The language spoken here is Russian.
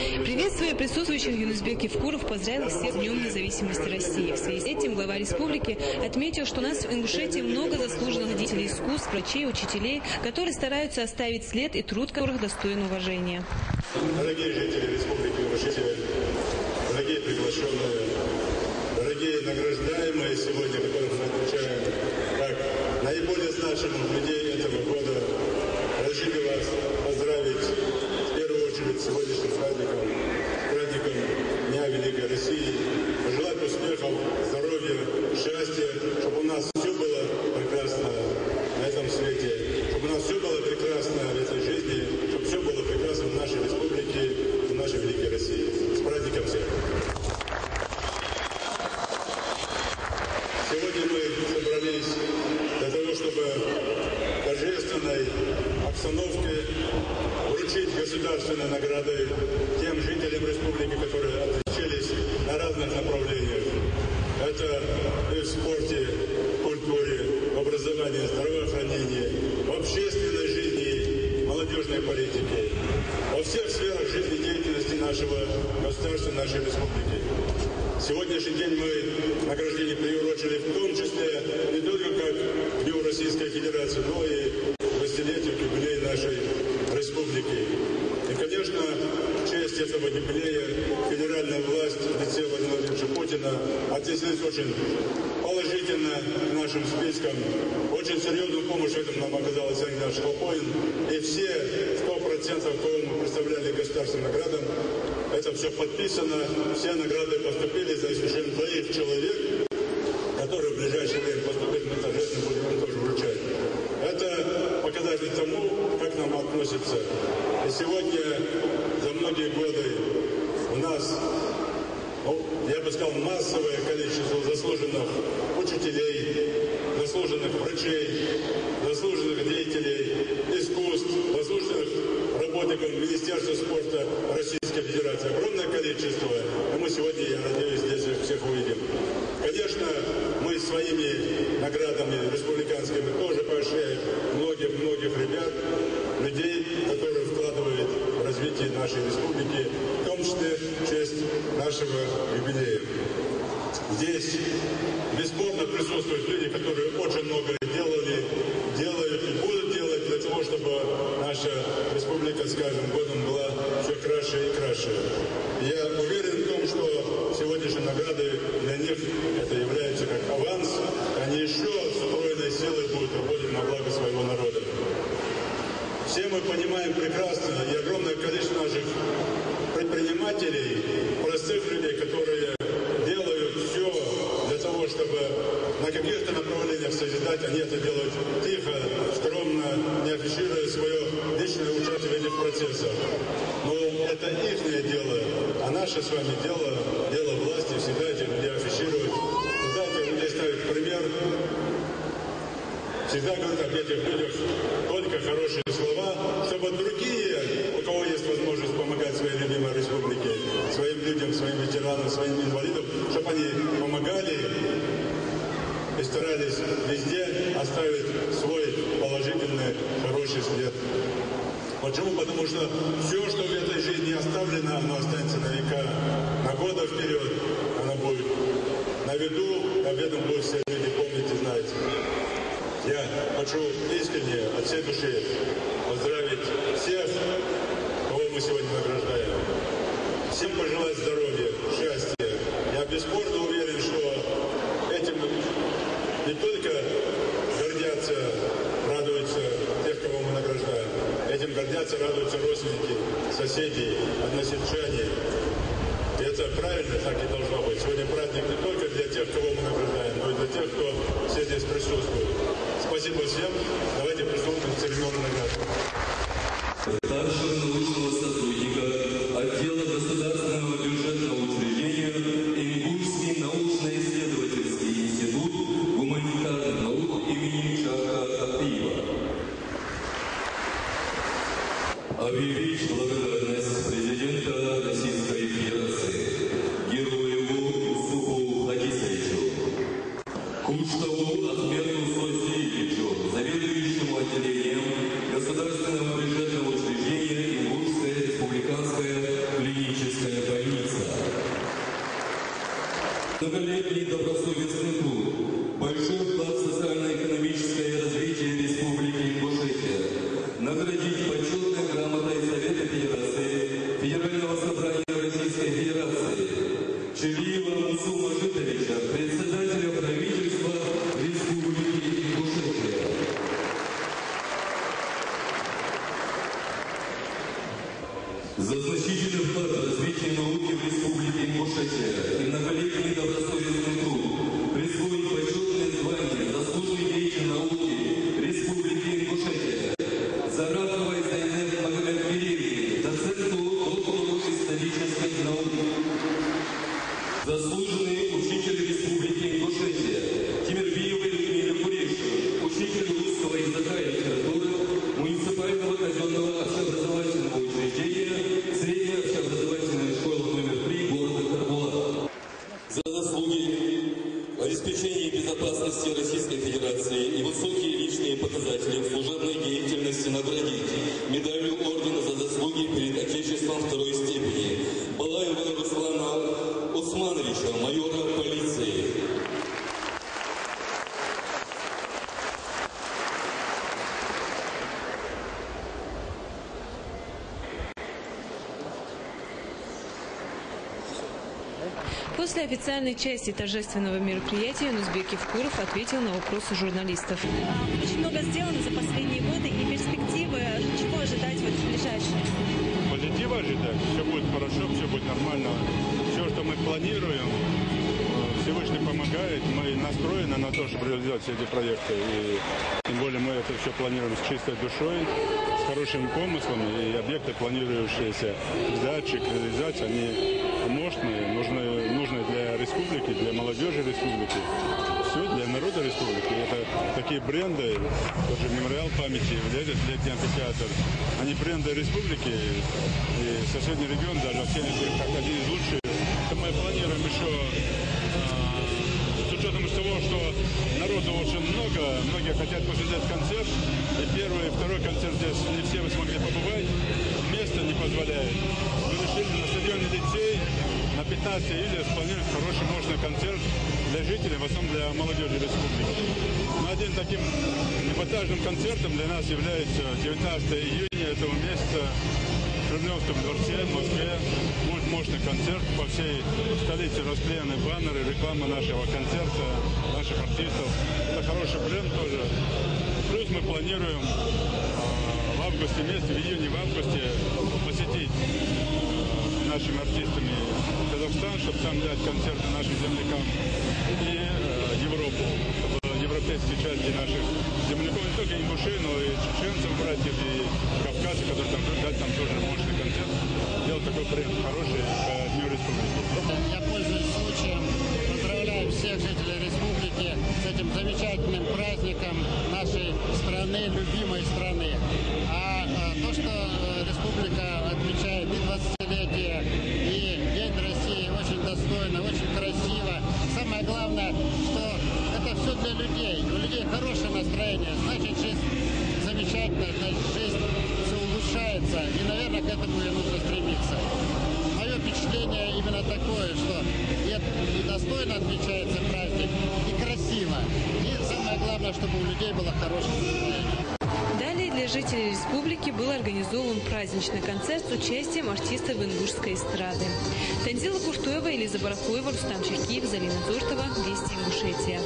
Приветствуя присутствующих, Юнусбек Евкуров поздравил всех с Днем независимости России. В связи с этим глава республики отметил, что у нас в Ингушетии много заслуженных деятелей искусств, врачей, учителей, которые стараются оставить след и труд которых достоин уважения. Дорогие жители Республики Ингушетия, дорогие приглашенные, дорогие награждаемые сегодня, которых мы отмечаем как наиболее значимых людей этого года, разрешите вас поздравить в первую очередь с сегодняшним праздником Дня Великой России, пожелать успехов, здоровья, счастья, чтобы у нас все было прекрасно на этом свете, чтобы у нас все было прекрасно в этой жизни, чтобы все было прекрасно в нашей республике, в нашей Великой России. С праздником всех! Сегодня мы собрались для того, чтобы в торжественной обстановке вручить государственные награды тем жителям республики, которые отличились на разных направлениях. Это и в спорте, в культуре, в образовании, здравоохранении, в общественной жизни, молодежной политике, во всех сферах жизнедеятельности нашего государства, нашей республики. Сегодняшний день мы награждение приурочили в том числе не только как к Дню Российской Федерации, но и к 20-летию юбилея нашей республики. И, конечно, в честь этого юбилея федеральная власть в лице Владимира Владимировича Путина отнеслись очень положительно к нашим спискам. Очень серьезную помощь в этом нам оказал Александр Ильич Хлопоин. И все 100%, кого мы представляли государственным наградам, это все подписано. Все награды поступили, за исключением 2 человек, которые в ближайшее время поступят, мы торжественно будем тоже вручать. Это показатель тому, как нам относятся. И сегодня, за многие годы, у нас, я бы сказал, массовое количество заслуженных учителей, заслуженных врачей, заслуженных деятелей искусств, заслуженных работников Министерства спорта Российской Федерации. Огромное количество. И мы сегодня, я надеюсь, здесь их всех увидим. Конечно, мы своими наградами республиканскими тоже поощряем многих ребят, людей, которые вкладывают в развитие нашей республики, в том числе в честь нашего юбилея. Здесь бесспорно присутствуют люди, которые очень многое делали, делают и будут делать для того, чтобы наша республика с каждым годом была все краше и краше. Я уверен в том, что сегодняшние награды для них это является как аванс, они еще с утроенной силой будут работать на благо своего народа. Все мы понимаем прекрасно, и огромное количество наших предпринимателей, простых людей, которые делают все для того, чтобы на каких-то направлениях созидать, они это делают тихо, скромно, не афишируя свое личное участие в этих процессах. Но это их дело, а наше с вами дело власти всегда эти люди афишировать, всегда этих людей ставить пример, всегда говорить об этих людях только хорошие слова, чтобы другие, у кого есть возможность помогать своей любимой республике, своим людям, своим ветеранам, своим инвалидам, чтобы они помогали и старались везде оставить свой положительный, хороший след. Почему? Потому что все, что в этой жизни оставлено, оно останется на века, на годы вперед, оно будет на виду, об этом будут все люди помнить и знать. Я хочу искренне, от всей души поздравить всех, кого мы сегодня награждаем. Всем пожелать здоровья, счастья. Я бесспорно уверен, что этим не только гордятся, радуются тех, кого мы награждаем. Этим гордятся, радуются родственники, соседи, односельчане. И это правильно, так и должно быть. Сегодня праздник не только для тех, кого мы награждаем, но и для тех, кто все здесь присутствует. Спасибо всем. Давайте приступим к церемонии награды. Старшего научного сотрудника отдела государственного бюджетного учреждения Ингушский научно-исследовательский институт гуманитарных наук имени Чака Ахтиева. Объявить благодарность президента Российской Федерации Героеву Юсупу Хадисовичу, Куштову Ахмету Сосиевичу, заведующему отделением государственной Многолетний добросовестный труд, большой вклад в социально-экономическое развитие Республики Ингушетия, наградить почетной грамотой Совета Федерации, Федерального собрания Российской Федерации, Чилиева Мусу Мажитовича, председателя правительства Республики Ингушетия. За значительный вклад в развитие науки в Республике Ингушетия и многолетний добросовестный труд присвоить почетное звание «Заслуженный деятель науки Республики Ингушетия» Заратовой Зайнеп Магомедкериевне, доценту, доктору исторических наук. Заслуженный учитель Республики Ингушетия Тимирбиевой Людмиле Курешевой, учитель русского языка и литературы муниципального казенного общеобразовательного учреждения Средняя общеобразовательная школа номер 3 города Карбулак. За заслуги в обеспечении безопасности Российской Федерации и высокие личные показатели в служебной деятельности наградить медалью ордена за заслуги перед Отечеством второй степени Балаева Руслана Усмановича, майора полиции. После официальной части торжественного мероприятия Нузбек Евкуров ответил на вопросы журналистов. Очень много сделано за последние годы и перспективы. Чего ожидать вот в ближайшем? Позитива ожидать, все будет хорошо, все будет нормально. Все, что мы планируем, Всевышний помогает. Мы настроены на то, чтобы реализовать все эти проекты. И тем более мы это все планируем с чистой душой, с хорошими помыслами. И объекты, планирующиеся к сдаче, к реализации, они мощные, нужны для республики, для молодежи республики. Все для народа республики. Это такие бренды, тот же мемориал памяти, летний амфитеатр. Они бренды республики, и соседний регион даже оценит их как один из лучших. Мы планируем еще, с учетом того, что народу очень много, многие хотят посмотреть концерт. И первый и второй концерт здесь не все вы смогли побывать, место не позволяет. Мы решили на стадионе детей на 15 июля спланировать хороший, мощный концерт для жителей, в основном для молодежи республики. Но один таким эпатажным концертом для нас является 19 июня этого месяца в Кремлевском дворце в Москве. Будет мощный концерт, по всей столице расклеены баннеры, реклама нашего концерта, наших артистов. Это хороший бренд тоже. Плюс мы планируем в августе месяце, в июне, в августе посетить нашими артистами Казахстан, чтобы там дать концерты нашим землякам, и Европу, чтобы европейские части наших земляков, не только ингушей, но и чеченцев, братьев, и кавказцев, которые там дать там тоже мощный концерт, делать такой бренд хороший по Дню Республики. Я пользуюсь случаем, поздравляю всех жителей республики с этим замечательным праздником нашей страны, любимой страны. А то, что республика отмечает и 20-летие, и День России очень достойно, очень красиво. Самое главное, что это все для людей. У людей хорошее настроение, значит, жизнь замечательная, значит, жизнь все улучшается. И, наверное, к этому и нужно стремиться. Мое впечатление именно такое, что и достойно отмечается праздник, и красиво. И самое главное, чтобы у людей было хорошее настроение. Далее для жителей республики был организован праздничный концерт с участием артистов ингушской эстрады. Танзила Куштоева, Элиза Барахоева, Рустам Черкиев, Залина Зортова, Вести Ингушетия.